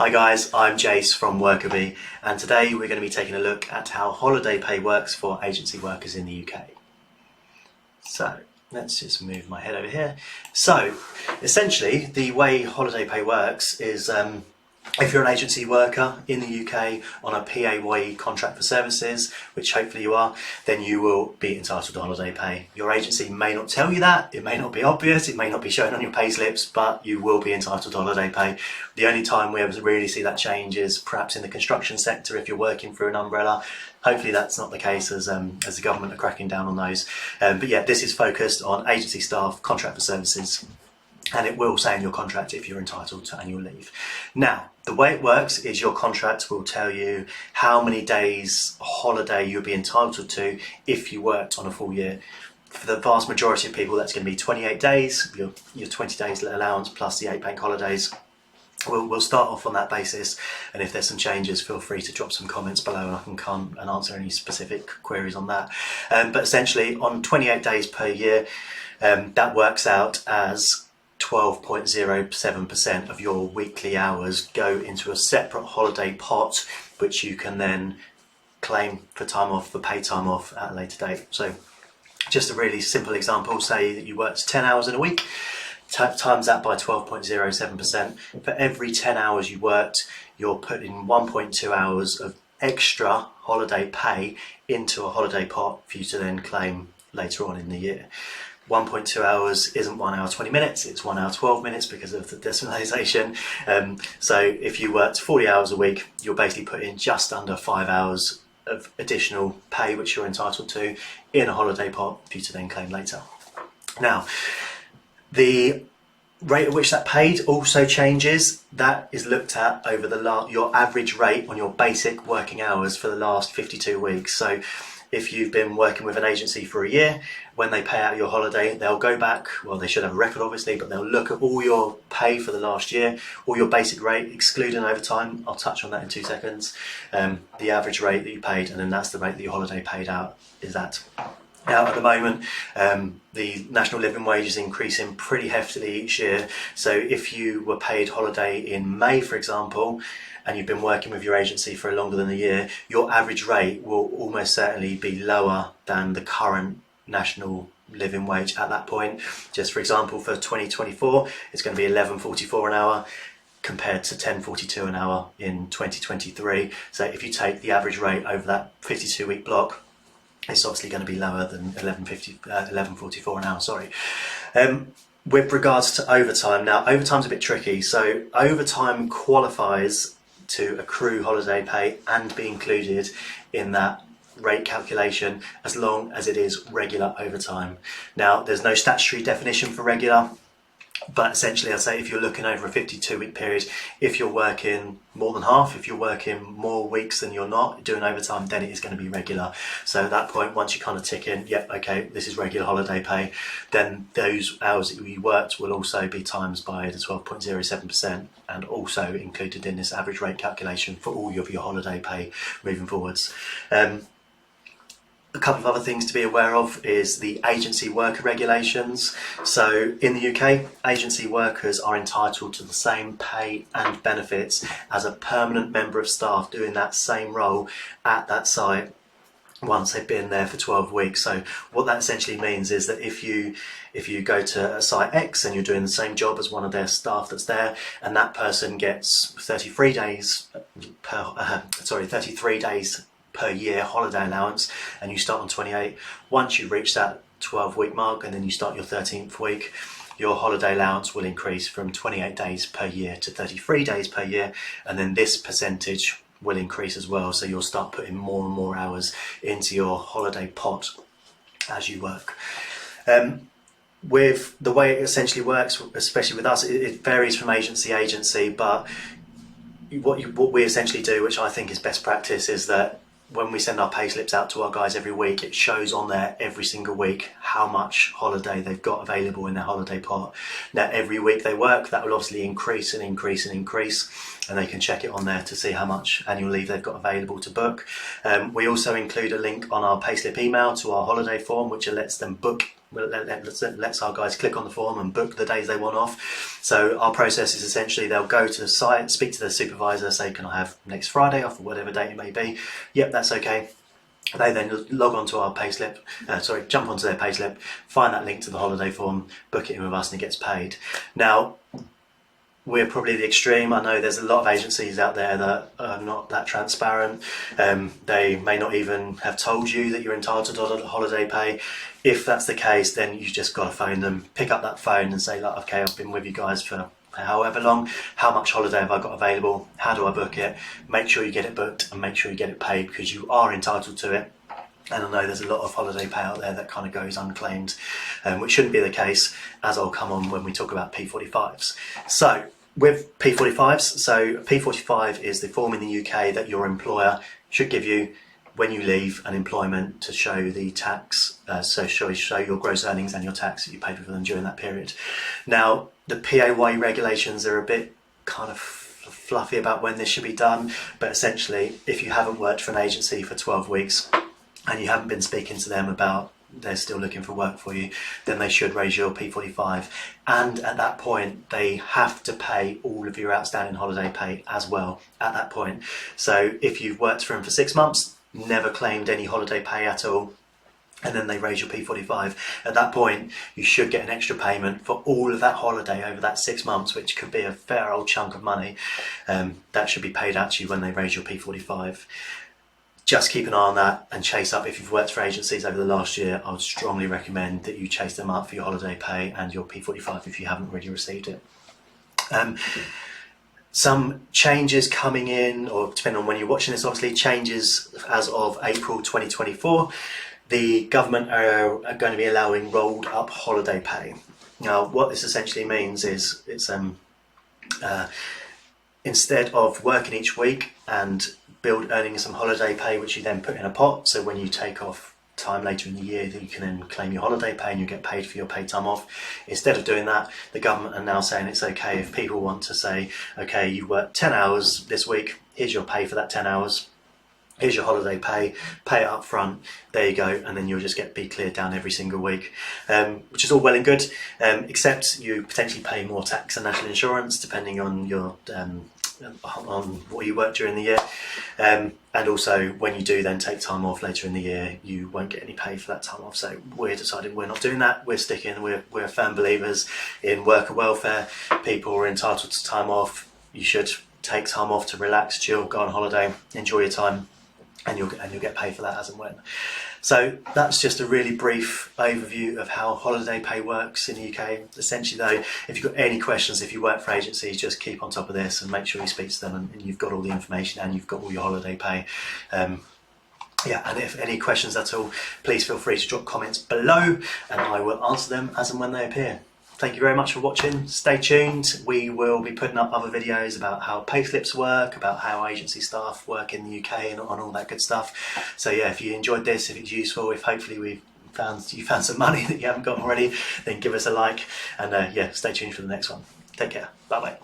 Hi guys, I'm Jace from Workerbee, and today we're going to be taking a look at how holiday pay works for agency workers in the UK. So let's just move my head over here. So essentially the way holiday pay works is if you're an agency worker in the UK on a PAYE contract for services, which hopefully you are, then you will be entitled to holiday pay. Your agency may not tell you that, it may not be obvious, it may not be shown on your pay slips, but you will be entitled to holiday pay. The only time we ever really see that change is perhaps in the construction sector if you're working through an umbrella. Hopefully that's not the case as the government are cracking down on those. But yeah, this is focused on agency staff, contract for services. And it will say in your contract if you're entitled to annual leave. Now, the way it works is your contract will tell you how many days holiday you'll be entitled to if you worked on a full year. For the vast majority of people, that's going to be 28 days, your 20 days allowance plus the 8 bank holidays. We'll start off on that basis, and if there's some changes, feel free to drop some comments below and I can come and answer any specific queries on that. But essentially, on 28 days per year, that works out as 12.07% of your weekly hours go into a separate holiday pot, which you can then claim for time off, for paid time off at a later date. So just a really simple example, say that you worked 10 hours in a week, times that by 12.07%. For every 10 hours you worked, you're putting 1.2 hours of extra holiday pay into a holiday pot for you to then claim later on in the year. 1.2 hours isn't 1 hour 20 minutes, it's 1 hour 12 minutes because of the decimalisation. So if you worked 40 hours a week, you'll basically put in just under 5 hours of additional pay which you're entitled to in a holiday pot for you to then claim later. Now, the rate at which that paid also changes. That is looked at over your average rate on your basic working hours for the last 52 weeks. So if you've been working with an agency for a year, when they pay out your holiday, they'll go back, well, they should have a record obviously, but they'll look at all your pay for the last year, all your basic rate, excluding overtime. I'll touch on that in 2 seconds. The average rate that you paid, and then that's the rate that your holiday paid out is at. Now, at the moment, the national living wage is increasing pretty heftily each year. So if you were paid holiday in May, for example, and you've been working with your agency for longer than a year, your average rate will almost certainly be lower than the current national living wage at that point. Just for example, for 2024, it's going to be £11.44 an hour compared to £10.42 an hour in 2023. So if you take the average rate over that 52-week block, it's obviously going to be lower than £11.44 an hour, sorry. With regards to overtime, now overtime's a bit tricky. So overtime qualifies to accrue holiday pay and be included in that rate calculation as long as it is regular overtime. Now, there's no statutory definition for regular, but essentially I'd say if you're looking over a 52-week period, if you're working more than half, if you're working more weeks than you're not doing overtime, then it is going to be regular. So at that point, once you kind of tick in, yep, okay, this is regular holiday pay, then those hours that you worked will also be times by the 12.07% and also included in this average rate calculation for all of your holiday pay moving forwards. A couple of other things to be aware of is the agency worker regulations. So in the UK, agency workers are entitled to the same pay and benefits as a permanent member of staff doing that same role at that site once they've been there for 12 weeks. So what that essentially means is that if you go to a site X and you're doing the same job as one of their staff that's there, and that person gets 33 days per year holiday allowance, and you start on 28, once you reach that 12-week mark and then you start your 13th week, your holiday allowance will increase from 28 days per year to 33 days per year, and then this percentage will increase as well. So you'll start putting more and more hours into your holiday pot as you work. With the way it essentially works, especially with us, it varies from agency to agency, but what we essentially do, which I think is best practice, is that when we send our pay slips out to our guys every week, it shows on there every single week how much holiday they've got available in their holiday pot. Now, every week they work, that will obviously increase and increase and increase, and they can check it on there to see how much annual leave they've got available to book. We also include a link on our payslip email to our holiday form, which lets them book lets our guys click on the form and book the days they want off. So our process is essentially they'll go to the site, speak to their supervisor, say, can I have next Friday off, or whatever date it may be. Yep, that's okay. They then log onto our payslip, jump onto their payslip, find that link to the holiday form, book it in with us, and it gets paid. Now, we're probably the extreme. I know there's a lot of agencies out there that are not that transparent. They may not even have told you that you're entitled to holiday pay. If that's the case, then you just got to phone them, pick up that phone and say, like, okay, I've been with you guys for however long, how much holiday have I got available, how do I book it? Make sure you get it booked and make sure you get it paid, because you are entitled to it. And I know there's a lot of holiday pay out there that kind of goes unclaimed, which shouldn't be the case, as I'll come on when we talk about P45s. So with P45s, so P45 is the form in the UK that your employer should give you when you leave an employment to show the tax, so show your gross earnings and your tax that you paid for them during that period. Now, the PAYE regulations are a bit kind of fluffy about when this should be done, but essentially, if you haven't worked for an agency for 12 weeks and you haven't been speaking to them about they're still looking for work for you, then they should raise your P45. And at that point, they have to pay all of your outstanding holiday pay as well at that point. So if you've worked for them for 6 months, never claimed any holiday pay at all, and then they raise your P45, at that point you should get an extra payment for all of that holiday over that 6 months, which could be a fair old chunk of money. That should be paid out to you when they raise your P45. Just keep an eye on that and chase up. If you've worked for agencies over the last year, I would strongly recommend that you chase them up for your holiday pay and your P45 if you haven't already received it. Some changes coming in, or depending on when you're watching this, obviously changes as of April 2024. The government are going to be allowing rolled up holiday pay. Now, what this essentially means is it's instead of working each week and earning some holiday pay, which you then put in a pot, so when you take off time later in the year that you can then claim your holiday pay and you get paid for your paid time off. Instead of doing that, the government are now saying it's okay if people want to say, okay, you worked 10 hours this week, here's your pay for that 10 hours, here's your holiday pay it up front, there you go, and then you'll just be cleared down every single week, which is all well and good, except you potentially pay more tax and national insurance depending on your on what you work during the year, and also when you do then take time off later in the year, you won't get any pay for that time off. So we're deciding we're not doing that. We're firm believers in worker welfare. People are entitled to time off. You should take time off to relax, chill, go on holiday, enjoy your time, and you'll get paid for that as and when. So that's just a really brief overview of how holiday pay works in the UK. Essentially though, if you've got any questions, if you work for agencies, just keep on top of this and make sure you speak to them and you've got all the information and you've got all your holiday pay. And if any questions at all, please feel free to drop comments below and I will answer them as and when they appear. Thank you very much for watching. Stay tuned. We will be putting up other videos about how payslips work, about how agency staff work in the UK and on all that good stuff. So yeah, if you enjoyed this, if it's useful, if hopefully you found some money that you haven't got already, then give us a like and yeah, stay tuned for the next one. Take care. Bye bye.